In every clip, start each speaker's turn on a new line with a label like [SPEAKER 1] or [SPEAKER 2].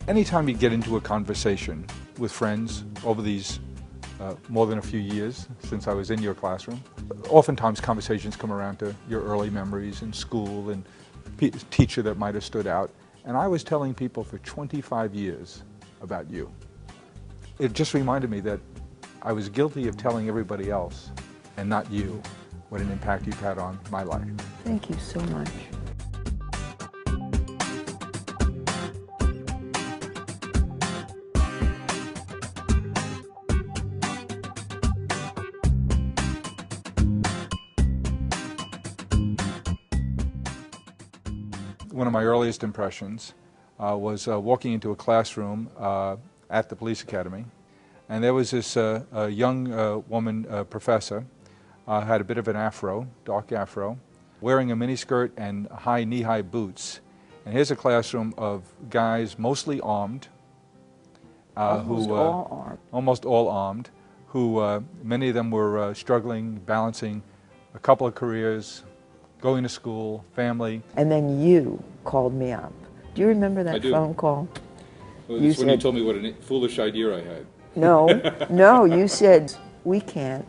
[SPEAKER 1] Anytime you get into a conversation with friends over these more than a few years since I was in your classroom, oftentimes conversations come around to your early memories in school and teacher that might have stood out. And I was telling people for 25 years about you. It just reminded me that I was guilty of telling everybody else and not you what an impact you've had on my life.
[SPEAKER 2] Thank you so much.
[SPEAKER 1] One of my earliest impressions was walking into a classroom at the police academy, and there was this young woman professor, had a bit of an afro, dark afro, wearing a miniskirt and high knee-high boots. And here's a classroom of guys mostly armed, almost all armed, who many of them were struggling, balancing a couple of careers, going to school, family.
[SPEAKER 2] And then you called me up. Do you remember that phone call?
[SPEAKER 1] Well, it's when you told me what a foolish idea I had.
[SPEAKER 2] No, no, you said, we can't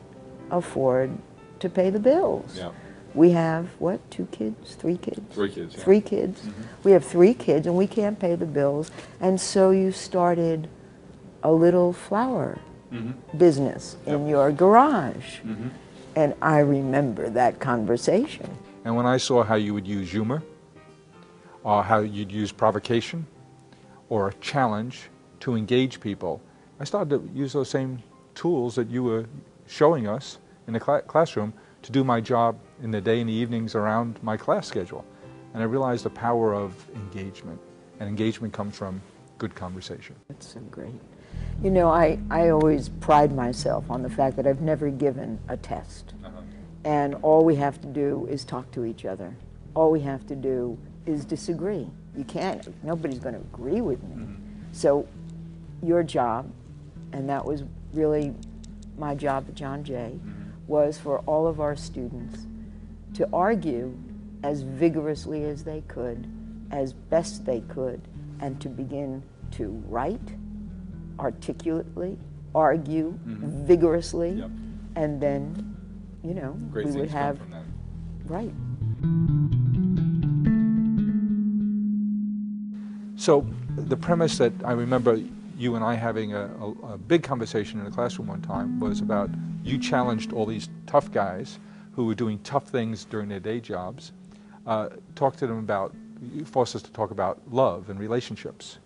[SPEAKER 2] afford to pay the bills.
[SPEAKER 1] Yeah.
[SPEAKER 2] We have, what, 2 kids, 3 kids?
[SPEAKER 1] 3 kids, yeah.
[SPEAKER 2] 3 kids. Mm-hmm. We have 3 kids and we can't pay the bills. And so you started a little flower business in your garage. And I remember that conversation.
[SPEAKER 1] And when I saw how you would use humor, or how you'd use provocation, or a challenge to engage people, I started to use those same tools that you were showing us in the classroom to do my job in the day and the evenings around my class schedule. And I realized the power of engagement. And engagement comes from good conversation.
[SPEAKER 2] That's so great. You know, I always pride myself on the fact that I've never given a test. And all we have to do is talk to each other. All we have to do is disagree. You can't, nobody's going to agree with me. So your job, and that was really my job at John Jay, was for all of our students to argue as vigorously as they could, as best they could, and to begin to write articulately, argue vigorously, and then, you know,
[SPEAKER 1] Great
[SPEAKER 2] we would have,
[SPEAKER 1] from that.
[SPEAKER 2] right.
[SPEAKER 1] So the premise that I remember you and I having a big conversation in the classroom one time was about you challenged all these tough guys who were doing tough things during their day jobs, talked to them about, you forced us to talk about love and relationships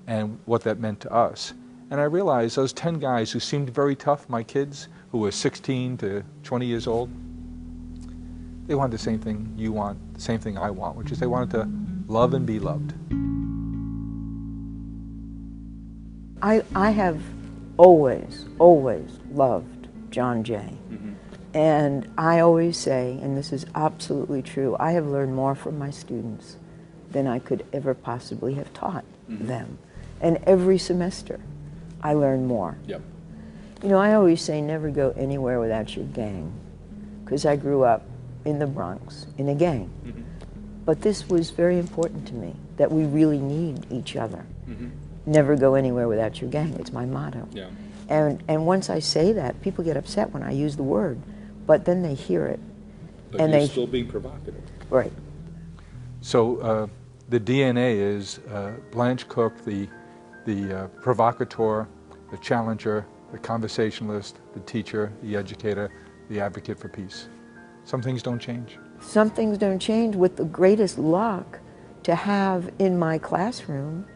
[SPEAKER 1] and what that meant to us. And I realized those 10 guys who seemed very tough, my kids, who were 16 to 20 years old, they wanted the same thing you want, the same thing I want, which is they wanted to love and be loved.
[SPEAKER 2] I have always loved John Jay. And I always say, and this is absolutely true, I have learned more from my students than I could ever possibly have taught them. And every semester, I learn more.
[SPEAKER 1] Yep.
[SPEAKER 2] You know, I always say never go anywhere without your gang, because I grew up in the Bronx in a gang. But this was very important to me, that we really need each other. Never go anywhere without your gang. It's my motto.
[SPEAKER 1] Yeah.
[SPEAKER 2] And once I say that, people get upset when I use the word, but then they hear it.
[SPEAKER 1] But
[SPEAKER 2] and
[SPEAKER 1] you're still being provocative.
[SPEAKER 2] Right.
[SPEAKER 1] So the DNA is Blanche Cook, the provocateur, the challenger, the conversationalist, the teacher, the educator, the advocate for peace. Some things don't change.
[SPEAKER 2] Some things don't change, with the greatest luck to have in my classroom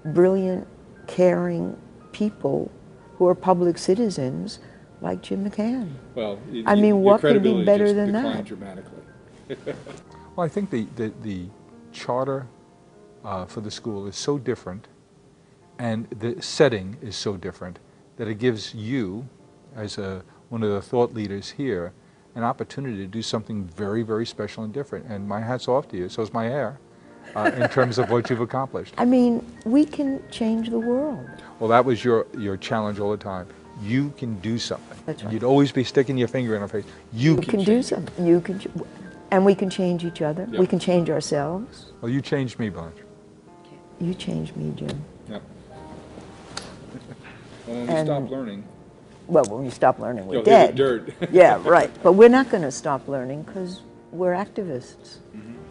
[SPEAKER 2] brilliant, caring people who are public citizens like Jim McCann.
[SPEAKER 1] Well,
[SPEAKER 2] I mean, what could be better than that?
[SPEAKER 1] Dramatically. Well, I think the charter for the school is so different, and the setting is so different, that it gives you, as one of the thought leaders here, an opportunity to do something very, very special and different. And my hat's off to you, so is my hair, in terms of what you've accomplished.
[SPEAKER 2] I mean, we can change the world.
[SPEAKER 1] Well, that was your challenge all the time. You can do something.
[SPEAKER 2] That's right.
[SPEAKER 1] You'd always be sticking your finger in our face. You can
[SPEAKER 2] do something. You can, and we can change each other.
[SPEAKER 1] Yep.
[SPEAKER 2] We can change ourselves.
[SPEAKER 1] Well, you changed me, Blanche.
[SPEAKER 2] You changed me, Jim.
[SPEAKER 1] Yeah. Well, when we stop learning.
[SPEAKER 2] Well, when we stop learning, we're
[SPEAKER 1] You'll
[SPEAKER 2] dead.
[SPEAKER 1] hit the dirt.
[SPEAKER 2] Yeah, right. But we're not going to stop learning because we're activists.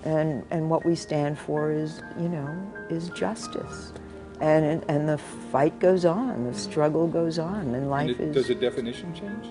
[SPEAKER 2] And what we stand for is, you know, is justice. And the fight goes on, the struggle goes on, and life is...
[SPEAKER 1] Does the definition change?